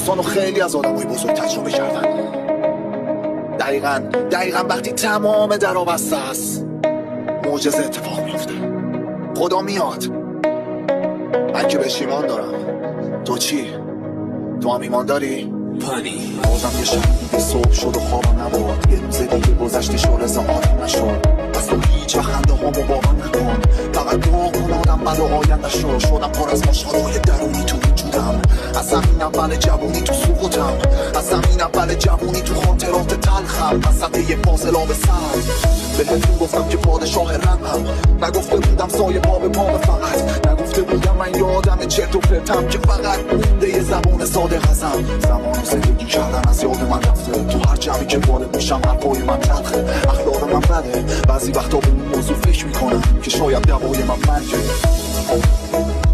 داستانو خیلی از آدمای بزرگ تجربه کردن. دقیقاً وقتی تمام درا بسته است معجزه اتفاق میفته. خدا میاد. من که بهش ایمان دارم. تو چی؟ تو هم ایمان داری؟ پانی بازم یه شب دیگه صبح شد و خوابم نبود. یه روز دیگه گذشتش و رضا آروم نشد. از تو هیچ خنده هامو باور نکن. فقط دعا کن آدم بد و آینده شدم پر از مشغلای درونی تو وجودم. از زمین اول جوونی تو سقوطم. از زمین اول جوونی تو خاطرات تلخم. وسط یه فاصله به سر بهتون گفتم که پادشاه رنگم. نگفته بودم سایه پا به پا فقط. نگفته بودم من یه آدم چرت و پرتم که فقط مونده یه زبان ساده هستم. زمان زندگی کردن از یاد من رفته. تو هر جمعی که وارد میشم حرفای من تلخه. اخلاق من بده. بعضی وقتا به این موضوع فکر میکنم که شاید دوای من مرگه.